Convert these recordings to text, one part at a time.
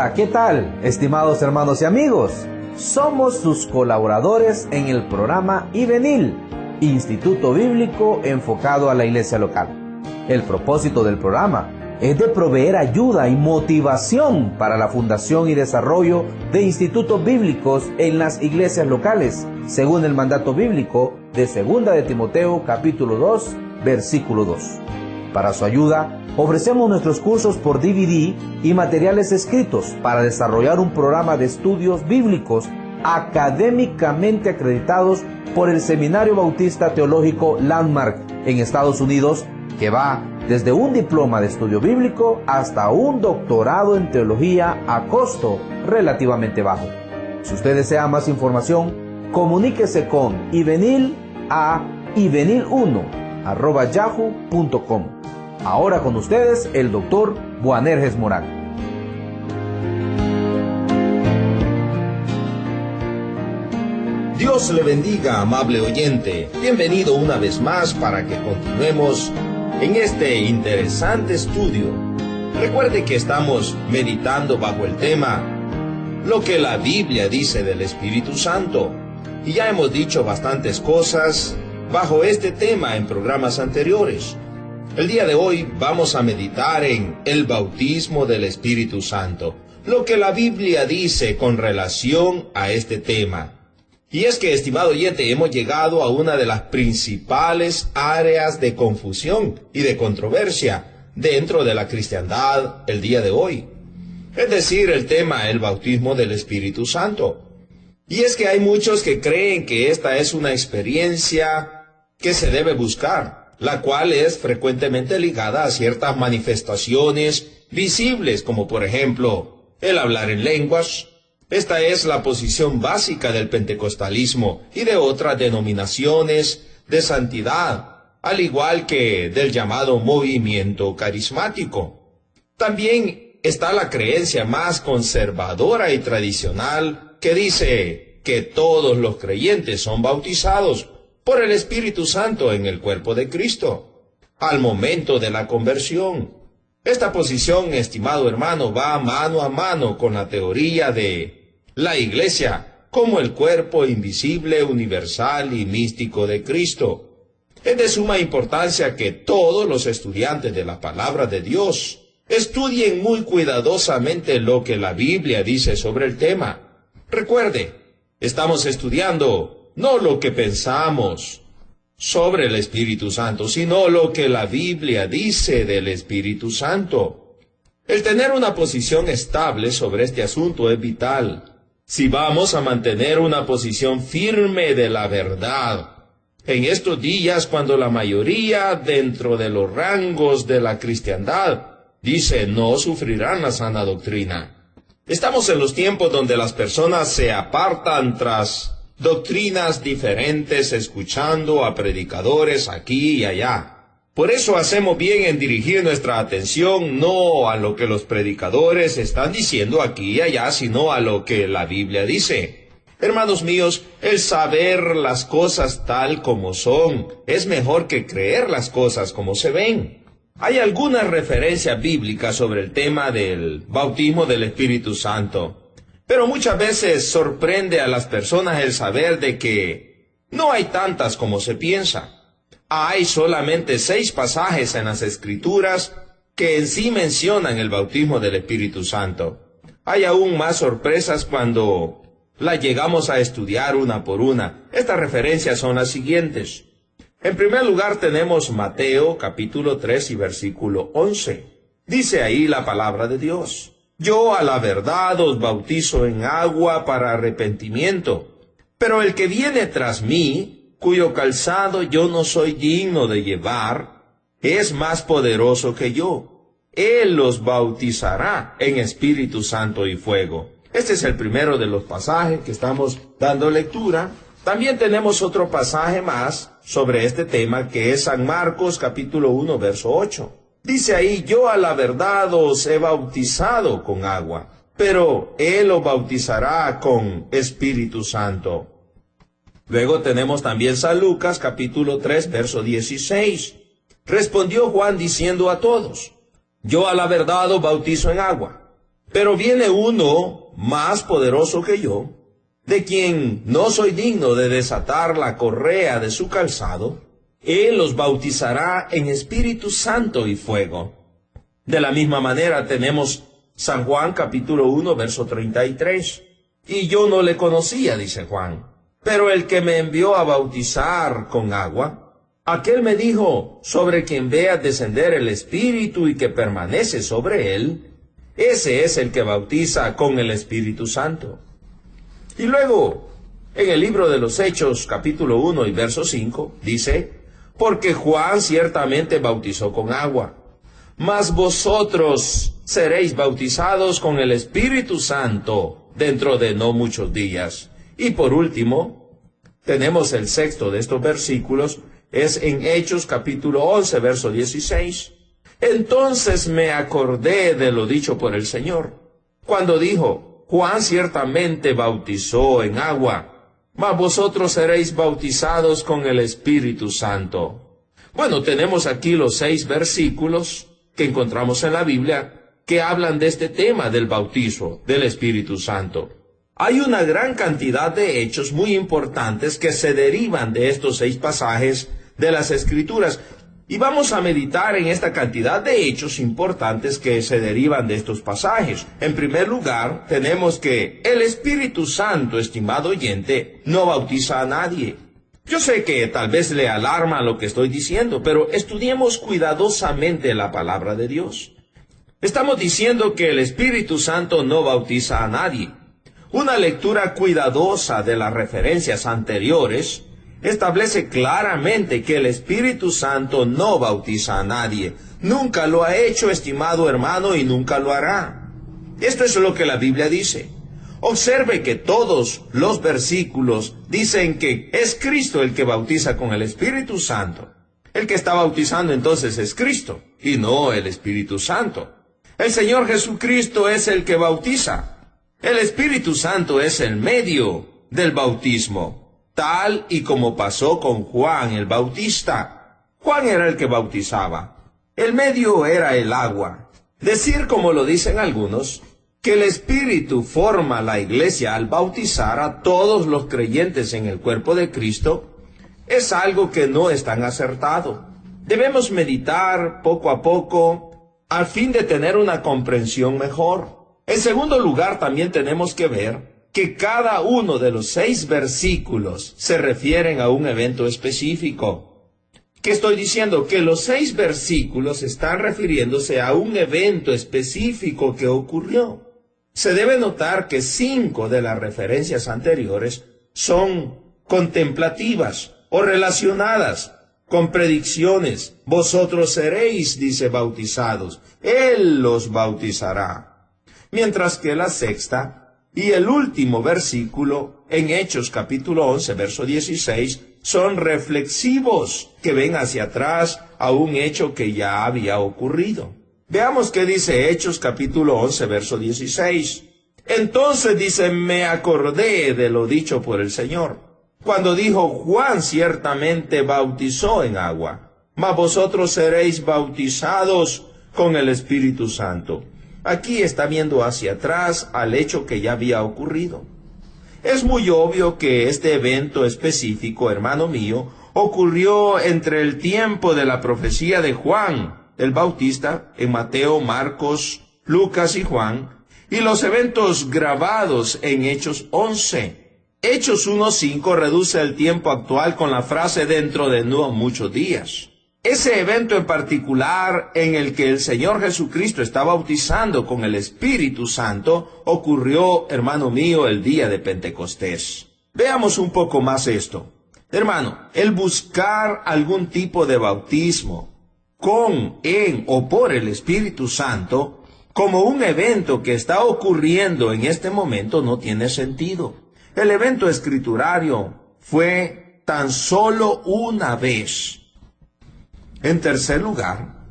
Hola, ¿qué tal, estimados hermanos y amigos? Somos sus colaboradores en el programa IBENIL, Instituto Bíblico enfocado a la iglesia local. El propósito del programa es de proveer ayuda y motivación para la fundación y desarrollo de institutos bíblicos en las iglesias locales, según el mandato bíblico de 2 de Timoteo capítulo 2, versículo 2. Para su ayuda, ofrecemos nuestros cursos por DVD y materiales escritos para desarrollar un programa de estudios bíblicos académicamente acreditados por el Seminario Bautista Teológico Landmark en Estados Unidos, que va desde un diploma de estudio bíblico hasta un doctorado en teología a costo relativamente bajo. Si usted desea más información, comuníquese con IBENIL a ibenil1@yahoo.com. Ahora con ustedes el doctor Boanerges Morán. Dios le bendiga, amable oyente. Bienvenido una vez más para que continuemos en este interesante estudio. Recuerde que estamos meditando bajo el tema lo que la Biblia dice del Espíritu Santo. Y ya hemos dicho bastantes cosas bajo este tema en programas anteriores. El día de hoy vamos a meditar en el bautismo del Espíritu Santo, lo que la Biblia dice con relación a este tema. Y es que, estimado oyente, hemos llegado a una de las principales áreas de confusión y de controversia dentro de la cristiandad el día de hoy. Es decir, el tema, el bautismo del Espíritu Santo. Y es que hay muchos que creen que esta es una experiencia que se debe buscar, la cual es frecuentemente ligada a ciertas manifestaciones visibles, como por ejemplo el hablar en lenguas. Esta es la posición básica del pentecostalismo y de otras denominaciones de santidad, al igual que del llamado movimiento carismático. También está la creencia más conservadora y tradicional que dice que todos los creyentes son bautizados por el Espíritu Santo en el cuerpo de Cristo, al momento de la conversión. Esta posición, estimado hermano, va mano a mano con la teoría de la Iglesia como el cuerpo invisible, universal y místico de Cristo. Es de suma importancia que todos los estudiantes de la palabra de Dios estudien muy cuidadosamente lo que la Biblia dice sobre el tema. Recuerde, estamos estudiando no lo que pensamos sobre el Espíritu Santo, sino lo que la Biblia dice del Espíritu Santo. El tener una posición estable sobre este asunto es vital. Si vamos a mantener una posición firme de la verdad, en estos días cuando la mayoría dentro de los rangos de la cristiandad dice no sufrirán la sana doctrina. Estamos en los tiempos donde las personas se apartan tras doctrinas diferentes, escuchando a predicadores aquí y allá. Por eso hacemos bien en dirigir nuestra atención no a lo que los predicadores están diciendo aquí y allá, sino a lo que la Biblia dice. Hermanos míos, el saber las cosas tal como son es mejor que creer las cosas como se ven. Hay algunas referencias bíblicas sobre el tema del bautismo del Espíritu Santo. Pero muchas veces sorprende a las personas el saber de que no hay tantas como se piensa. Hay solamente 6 pasajes en las Escrituras que en sí mencionan el bautismo del Espíritu Santo. Hay aún más sorpresas cuando las llegamos a estudiar una por una. Estas referencias son las siguientes. En primer lugar tenemos Mateo capítulo 3 y versículo 11. Dice ahí la palabra de Dios: Yo a la verdad os bautizo en agua para arrepentimiento, pero el que viene tras mí, cuyo calzado yo no soy digno de llevar, es más poderoso que yo. Él los bautizará en Espíritu Santo y fuego. Este es el primero de los pasajes que estamos dando lectura. También tenemos otro pasaje más sobre este tema, que es San Marcos capítulo 1 verso 8. Dice ahí: Yo a la verdad os he bautizado con agua, pero Él os bautizará con Espíritu Santo. Luego tenemos también San Lucas capítulo 3 verso 16. Respondió Juan diciendo a todos: Yo a la verdad os bautizo en agua, Pero viene uno más poderoso que yo, de quien no soy digno de desatar la correa de su calzado. Él los bautizará en Espíritu Santo y fuego. De la misma manera tenemos San Juan capítulo 1, verso 33. Y yo no le conocía, dice Juan, pero el que me envió a bautizar con agua, aquel me dijo, sobre quien veas descender el Espíritu y que permanece sobre él, ese es el que bautiza con el Espíritu Santo. Y luego, en el libro de los Hechos, capítulo 1 y verso 5, dice, porque Juan ciertamente bautizó con agua, mas vosotros seréis bautizados con el Espíritu Santo dentro de no muchos días. Y por último, tenemos el sexto de estos versículos, es en Hechos capítulo 11, verso 16. Entonces me acordé de lo dicho por el Señor, cuando dijo, Juan ciertamente bautizó en agua, mas vosotros seréis bautizados con el Espíritu Santo. Bueno, tenemos aquí los 6 versículos que encontramos en la Biblia que hablan de este tema del bautizo del Espíritu Santo. Hay una gran cantidad de hechos muy importantes que se derivan de estos 6 pasajes de las Escrituras. Y vamos a meditar en esta cantidad de hechos importantes que se derivan de estos pasajes. En primer lugar, tenemos que el Espíritu Santo, estimado oyente, no bautiza a nadie. Yo sé que tal vez le alarma lo que estoy diciendo, pero estudiemos cuidadosamente la palabra de Dios. Estamos diciendo que el Espíritu Santo no bautiza a nadie. Una lectura cuidadosa de las referencias anteriores establece claramente que el Espíritu Santo no bautiza a nadie. Nunca lo ha hecho, estimado hermano, y nunca lo hará. Esto es lo que la Biblia dice. Observe que todos los versículos dicen que es Cristo el que bautiza con el Espíritu Santo. El que está bautizando entonces es Cristo, y no el Espíritu Santo. El Señor Jesucristo es el que bautiza. El Espíritu Santo es el medio del bautismo. Tal y como pasó con Juan el Bautista. Juan era el que bautizaba. El medio era el agua. Decir, como lo dicen algunos, que el Espíritu forma la iglesia al bautizar a todos los creyentes en el cuerpo de Cristo, es algo que no es tan acertado. Debemos meditar poco a poco al fin de tener una comprensión mejor. En segundo lugar, también tenemos que ver que cada uno de los 6 versículos se refieren a un evento específico. ¿Qué estoy diciendo? Que los 6 versículos están refiriéndose a un evento específico que ocurrió. Se debe notar que 5 de las referencias anteriores son contemplativas o relacionadas con predicciones. Vosotros seréis, dice, bautizados. Él los bautizará. Mientras que la sexta y el último versículo, en Hechos capítulo 11, verso 16, son reflexivos, que ven hacia atrás a un hecho que ya había ocurrido. Veamos qué dice Hechos capítulo 11, verso 16. Entonces dice, me acordé de lo dicho por el Señor, cuando dijo, Juan ciertamente bautizó en agua, mas vosotros seréis bautizados con el Espíritu Santo. Aquí está viendo hacia atrás al hecho que ya había ocurrido. Es muy obvio que este evento específico, hermano mío, ocurrió entre el tiempo de la profecía de Juan el Bautista en Mateo, Marcos, Lucas y Juan, y los eventos grabados en Hechos 11. Hechos 1:5 reduce el tiempo actual con la frase dentro de no muchos días. Ese evento en particular en el que el Señor Jesucristo está bautizando con el Espíritu Santo ocurrió, hermano mío, el día de Pentecostés. Veamos un poco más esto. Hermano, el buscar algún tipo de bautismo con, en o por el Espíritu Santo como un evento que está ocurriendo en este momento no tiene sentido. El evento escriturario fue tan solo una vez. En tercer lugar,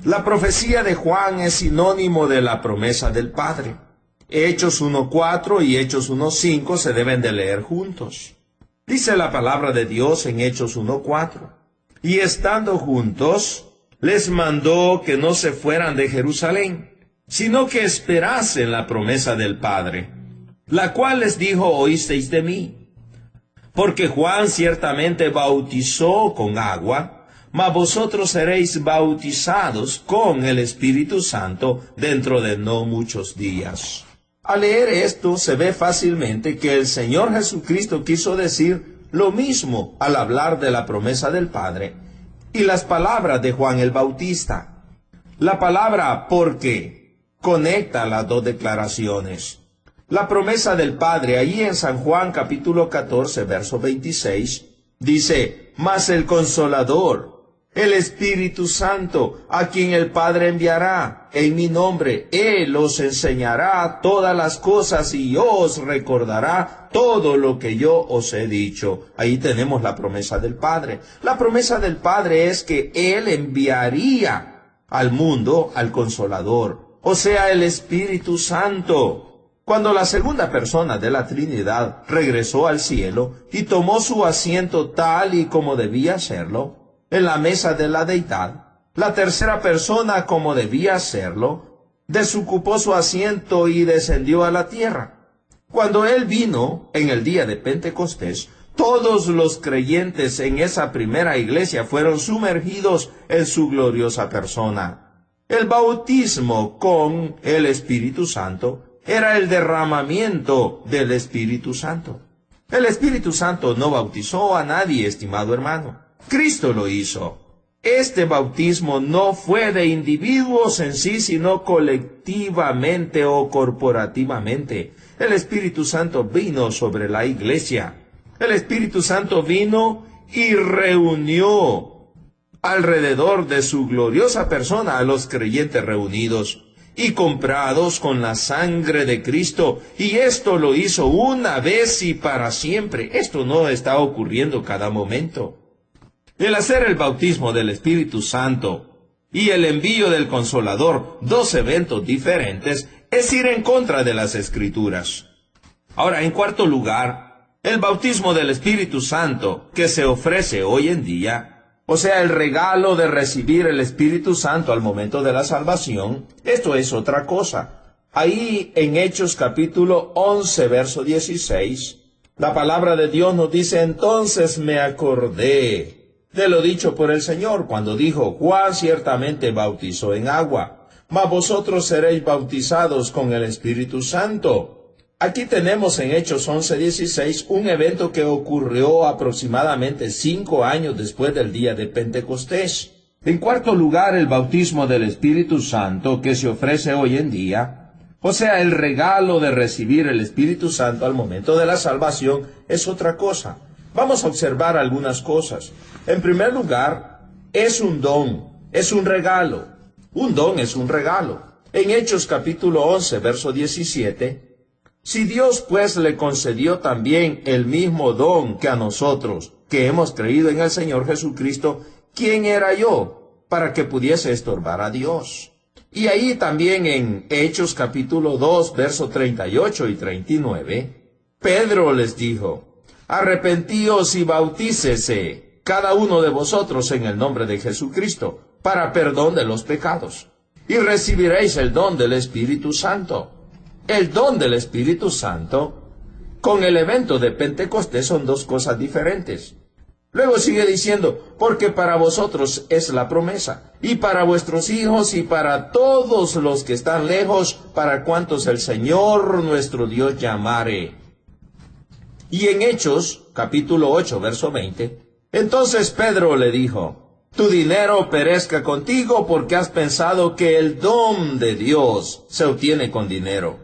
la profecía de Juan es sinónimo de la promesa del Padre. Hechos 1:4 y Hechos 1:5 se deben de leer juntos. Dice la palabra de Dios en Hechos 1:4. Y estando juntos, les mandó que no se fueran de Jerusalén, sino que esperasen la promesa del Padre, la cual les dijo: oísteis de mí. Porque Juan ciertamente bautizó con agua, mas vosotros seréis bautizados con el Espíritu Santo dentro de no muchos días. Al leer esto se ve fácilmente que el Señor Jesucristo quiso decir lo mismo al hablar de la promesa del Padre y las palabras de Juan el Bautista. La palabra porque conecta las dos declaraciones. La promesa del Padre, allí en San Juan capítulo 14, verso 26, dice: mas el Consolador, el Espíritu Santo, a quien el Padre enviará en mi nombre, Él os enseñará todas las cosas y os recordará todo lo que yo os he dicho. Ahí tenemos la promesa del Padre. La promesa del Padre es que Él enviaría al mundo al Consolador, o sea, el Espíritu Santo. Cuando la segunda persona de la Trinidad regresó al cielo y tomó su asiento tal y como debía hacerlo, en la mesa de la deidad, la tercera persona, como debía hacerlo, desocupó su asiento y descendió a la tierra. Cuando Él vino en el día de Pentecostés, todos los creyentes en esa primera iglesia fueron sumergidos en su gloriosa persona. El bautismo con el Espíritu Santo era el derramamiento del Espíritu Santo. El Espíritu Santo no bautizó a nadie, estimado hermano. Cristo lo hizo. Este bautismo no fue de individuos en sí, sino colectivamente o corporativamente. El Espíritu Santo vino sobre la iglesia. El Espíritu Santo vino y reunió alrededor de su gloriosa persona a los creyentes reunidos y comprados con la sangre de Cristo, y esto lo hizo una vez y para siempre. Esto no está ocurriendo cada momento. El hacer el bautismo del Espíritu Santo y el envío del Consolador, dos eventos diferentes, es ir en contra de las Escrituras. Ahora, en cuarto lugar, el bautismo del Espíritu Santo que se ofrece hoy en día, o sea, el regalo de recibir el Espíritu Santo al momento de la salvación, esto es otra cosa. Ahí en Hechos capítulo 11, verso 16, la palabra de Dios nos dice: entonces me acordé de lo dicho por el Señor, cuando dijo: Juan ciertamente bautizó en agua, mas vosotros seréis bautizados con el Espíritu Santo. Aquí tenemos en Hechos 11:16 un evento que ocurrió aproximadamente 5 años después del día de Pentecostés. En cuarto lugar, el bautismo del Espíritu Santo que se ofrece hoy en día, o sea, el regalo de recibir el Espíritu Santo al momento de la salvación, es otra cosa. Vamos a observar algunas cosas. En primer lugar, es un don, es un regalo. Un don es un regalo. En Hechos capítulo 11, verso 17, si Dios pues le concedió también el mismo don que a nosotros, que hemos creído en el Señor Jesucristo, ¿quién era yo para que pudiese estorbar a Dios? Y ahí también en Hechos capítulo 2, verso 38 y 39, Pedro les dijo: arrepentíos y bautícese cada uno de vosotros en el nombre de Jesucristo, para perdón de los pecados, y recibiréis el don del Espíritu Santo. El don del Espíritu Santo con el evento de Pentecostés son dos cosas diferentes. Luego sigue diciendo: porque para vosotros es la promesa, y para vuestros hijos, y para todos los que están lejos, para cuantos el Señor nuestro Dios llamare. Y en Hechos, capítulo 8, verso 20, entonces Pedro le dijo: tu dinero perezca contigo, porque has pensado que el don de Dios se obtiene con dinero.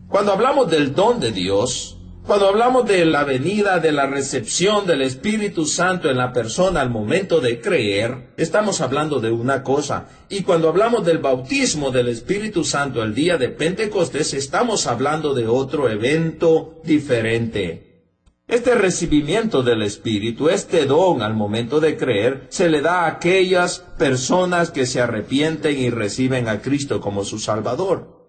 Cuando hablamos del don de Dios, cuando hablamos de la venida, de la recepción del Espíritu Santo en la persona al momento de creer, estamos hablando de una cosa. Y cuando hablamos del bautismo del Espíritu Santo el día de Pentecostés, estamos hablando de otro evento diferente. Este recibimiento del Espíritu, este don al momento de creer, se le da a aquellas personas que se arrepienten y reciben a Cristo como su Salvador.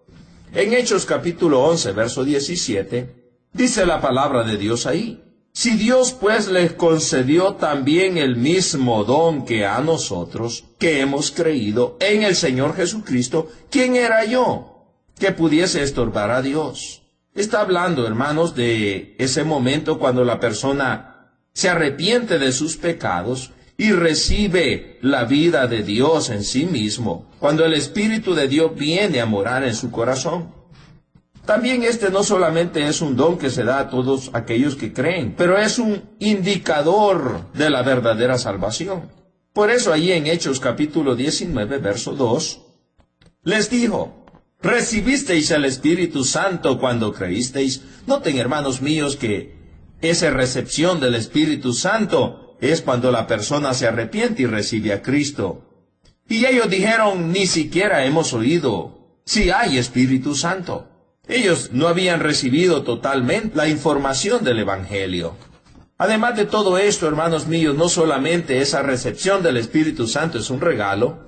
En Hechos capítulo 11, verso 17, dice la palabra de Dios ahí: Si Dios pues les concedió también el mismo don que a nosotros, que hemos creído en el Señor Jesucristo, ¿quién era yo que pudiese estorbar a Dios? Está hablando, hermanos, de ese momento cuando la persona se arrepiente de sus pecados y recibe la vida de Dios en sí mismo, cuando el Espíritu de Dios viene a morar en su corazón. También este no solamente es un don que se da a todos aquellos que creen, pero es un indicador de la verdadera salvación. Por eso allí en Hechos capítulo 19, verso 2, les dijo: recibisteis el Espíritu Santo cuando creísteis. Noten, hermanos míos, que esa recepción del Espíritu Santo es cuando la persona se arrepiente y recibe a Cristo. Y ellos dijeron: ni siquiera hemos oído si hay Espíritu Santo. Ellos no habían recibido totalmente la información del Evangelio. Además de todo esto, hermanos míos, no solamente esa recepción del Espíritu Santo es un regalo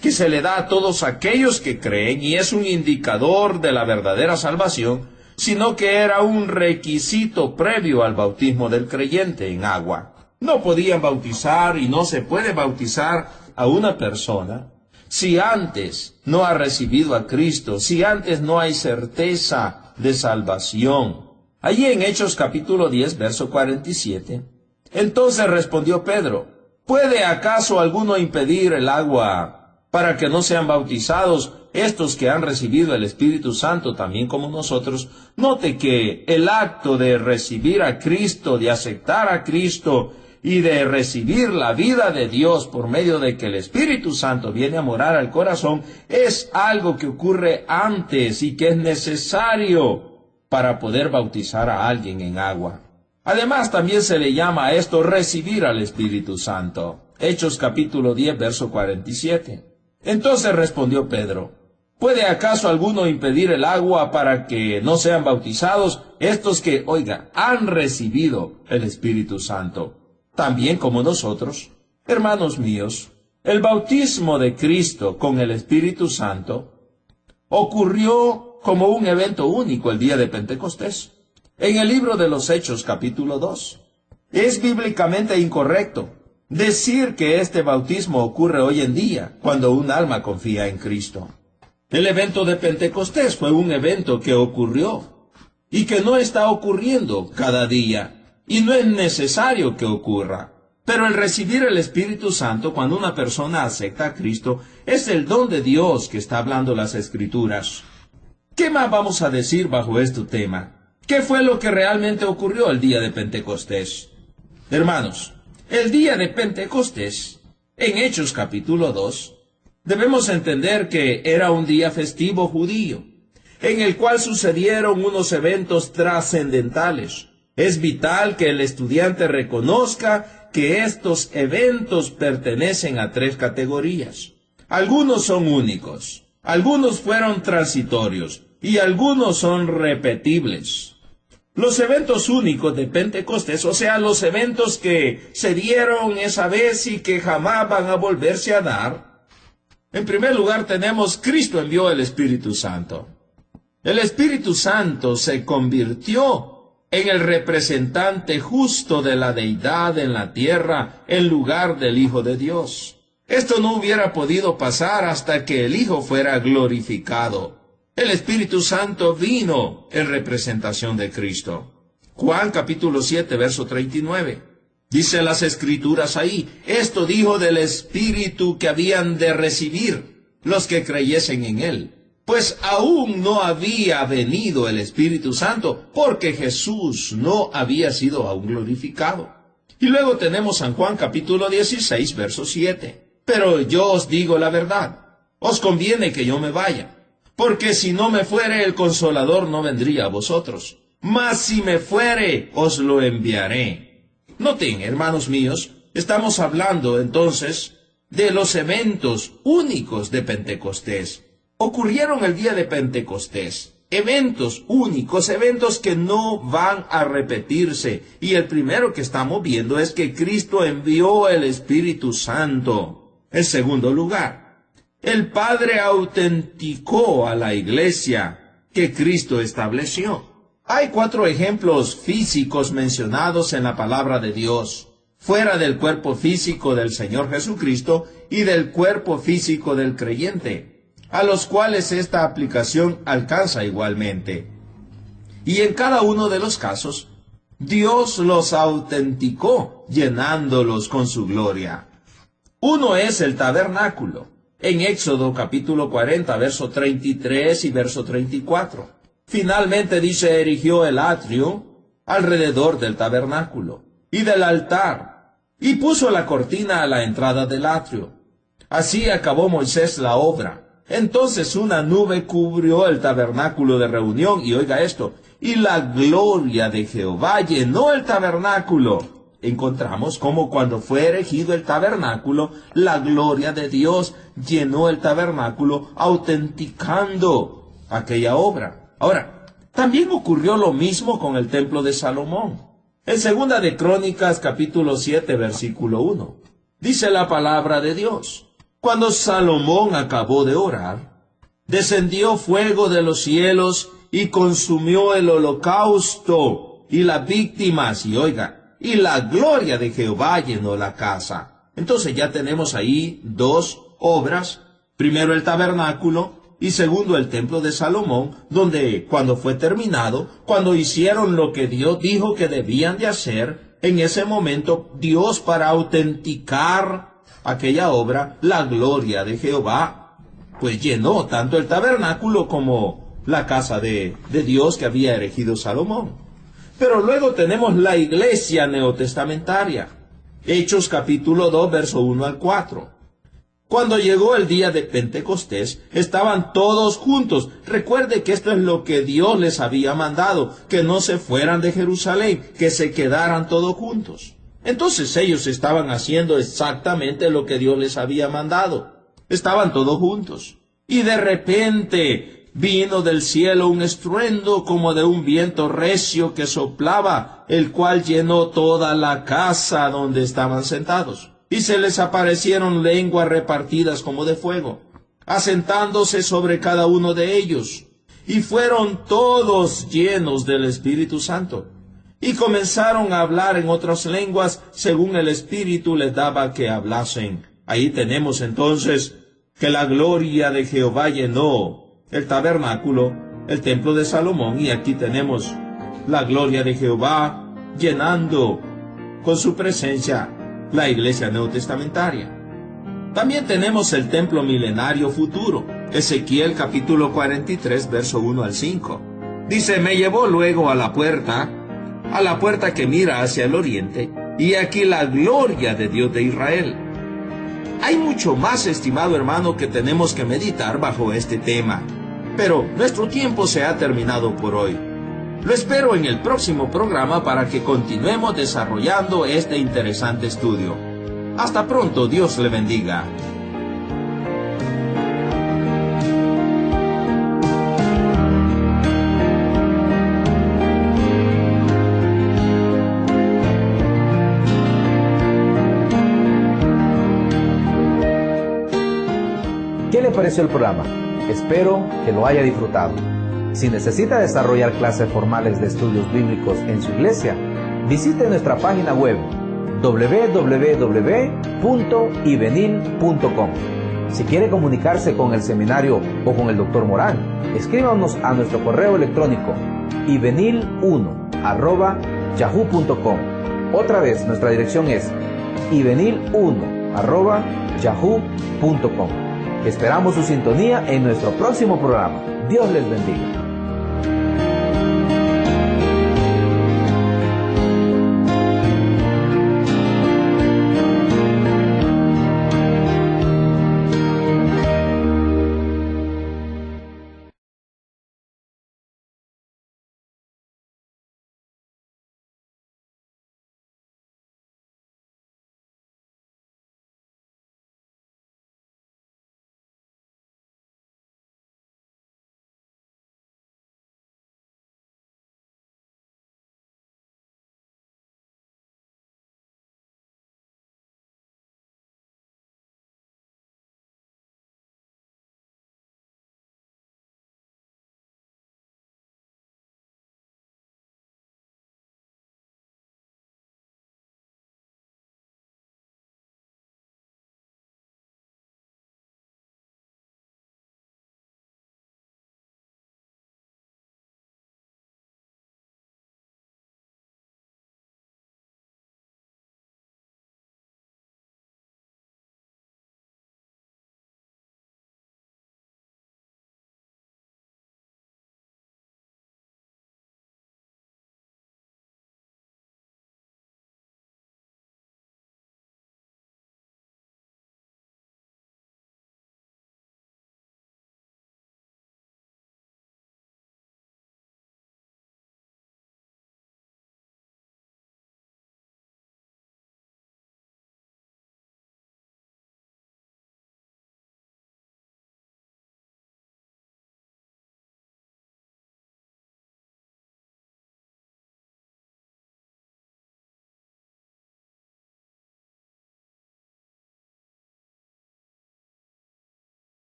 que se le da a todos aquellos que creen y es un indicador de la verdadera salvación, sino que era un requisito previo al bautismo del creyente en agua. No podían bautizar y no se puede bautizar a una persona si antes no ha recibido a Cristo, si antes no hay certeza de salvación. Allí en Hechos capítulo 10, verso 47, entonces respondió Pedro: ¿puede acaso alguno impedir el agua para que no sean bautizados estos que han recibido el Espíritu Santo también como nosotros? Note que el acto de recibir a Cristo, de aceptar a Cristo y de recibir la vida de Dios por medio de que el Espíritu Santo viene a morar al corazón, es algo que ocurre antes y que es necesario para poder bautizar a alguien en agua. Además, también se le llama a esto recibir al Espíritu Santo. Hechos capítulo 10, verso 47. Entonces respondió Pedro: ¿puede acaso alguno impedir el agua para que no sean bautizados estos que, oiga, han recibido el Espíritu Santo también como nosotros? Hermanos míos, el bautismo de Cristo con el Espíritu Santo ocurrió como un evento único el día de Pentecostés. En el libro de los Hechos, capítulo 2, es bíblicamente incorrecto decir que este bautismo ocurre hoy en día cuando un alma confía en Cristo. El evento de Pentecostés fue un evento que ocurrió y que no está ocurriendo cada día. Y no es necesario que ocurra. Pero el recibir el Espíritu Santo cuando una persona acepta a Cristo es el don de Dios que está hablando las Escrituras. ¿Qué más vamos a decir bajo este tema? ¿Qué fue lo que realmente ocurrió el día de Pentecostés? Hermanos, el día de Pentecostés, en Hechos capítulo 2, debemos entender que era un día festivo judío, en el cual sucedieron unos eventos trascendentales. Es vital que el estudiante reconozca que estos eventos pertenecen a tres categorías. Algunos son únicos, algunos fueron transitorios y algunos son repetibles. Los eventos únicos de Pentecostés, o sea, los eventos que se dieron esa vez y que jamás van a volverse a dar. En primer lugar tenemos: Cristo envió el Espíritu Santo. El Espíritu Santo se convirtió en el representante justo de la deidad en la tierra en lugar del Hijo de Dios. Esto no hubiera podido pasar hasta que el Hijo fuera glorificado. El Espíritu Santo vino en representación de Cristo. Juan capítulo 7, verso 39. Dice las Escrituras ahí: esto dijo del Espíritu que habían de recibir los que creyesen en Él. Pues aún no había venido el Espíritu Santo, porque Jesús no había sido aún glorificado. Y luego tenemos San Juan capítulo 16, verso 7. Pero yo os digo la verdad, os conviene que yo me vaya, porque si no me fuere el Consolador no vendría a vosotros, mas si me fuere os lo enviaré. Noten, hermanos míos, estamos hablando entonces de los eventos únicos de Pentecostés. Ocurrieron el día de Pentecostés, eventos únicos, eventos que no van a repetirse. Y el primero que estamos viendo es que Cristo envió el Espíritu Santo. En segundo lugar, el Padre autenticó a la iglesia que Cristo estableció. Hay 4 ejemplos físicos mencionados en la palabra de Dios, fuera del cuerpo físico del Señor Jesucristo y del cuerpo físico del creyente, a los cuales esta aplicación alcanza igualmente. Y en cada uno de los casos, Dios los autenticó, llenándolos con su gloria. Uno es el tabernáculo, en Éxodo capítulo 40, verso 33 y verso 34. Finalmente dice, erigió el atrio alrededor del tabernáculo y del altar, y puso la cortina a la entrada del atrio. Así acabó Moisés la obra. Entonces una nube cubrió el tabernáculo de reunión, y oiga esto, y la gloria de Jehová llenó el tabernáculo. Encontramos como cuando fue erigido el tabernáculo, la gloria de Dios llenó el tabernáculo, autenticando aquella obra. Ahora, también ocurrió lo mismo con el templo de Salomón. En 2 de Crónicas, capítulo 7, versículo 1, dice la palabra de Dios: cuando Salomón acabó de orar, descendió fuego de los cielos y consumió el holocausto y las víctimas, y oiga, y la gloria de Jehová llenó la casa. Entonces ya tenemos ahí 2 obras, primero el tabernáculo, y segundo el templo de Salomón, donde cuando fue terminado, cuando hicieron lo que Dios dijo que debían de hacer, en ese momento Dios, para autenticar aquella obra, la gloria de Jehová, pues llenó tanto el tabernáculo como la casa de Dios que había erigido Salomón. Pero luego tenemos la iglesia neotestamentaria. Hechos capítulo 2, verso 1 al 4. Cuando llegó el día de Pentecostés, estaban todos juntos. Recuerde que esto es lo que Dios les había mandado, que no se fueran de Jerusalén, que se quedaran todos juntos. Entonces ellos estaban haciendo exactamente lo que Dios les había mandado. Estaban todos juntos. Y de repente vino del cielo un estruendo como de un viento recio que soplaba, el cual llenó toda la casa donde estaban sentados. Y se les aparecieron lenguas repartidas como de fuego, asentándose sobre cada uno de ellos. Y fueron todos llenos del Espíritu Santo. Y comenzaron a hablar en otras lenguas según el Espíritu les daba que hablasen. Ahí tenemos entonces que la gloria de Jehová llenó el tabernáculo, el templo de Salomón, y aquí tenemos la gloria de Jehová llenando con su presencia la iglesia neotestamentaria. También tenemos el templo milenario futuro, Ezequiel capítulo 43, verso 1 al 5. Dice, me llevó luego a la puerta que mira hacia el oriente, y aquí la gloria de Dios de Israel. Hay mucho más, estimado hermano, que tenemos que meditar bajo este tema, pero nuestro tiempo se ha terminado por hoy. Lo espero en el próximo programa para que continuemos desarrollando este interesante estudio. Hasta pronto, Dios le bendiga. ¿Qué le pareció el programa? Espero que lo haya disfrutado. Si necesita desarrollar clases formales de estudios bíblicos en su iglesia, visite nuestra página web www.ivenil.com. Si quiere comunicarse con el seminario o con el Dr. Morán, escríbanos a nuestro correo electrónico ivenil1@yahoo.com. Otra vez, nuestra dirección es ivenil1@yahoo.com. Esperamos su sintonía en nuestro próximo programa. Dios les bendiga.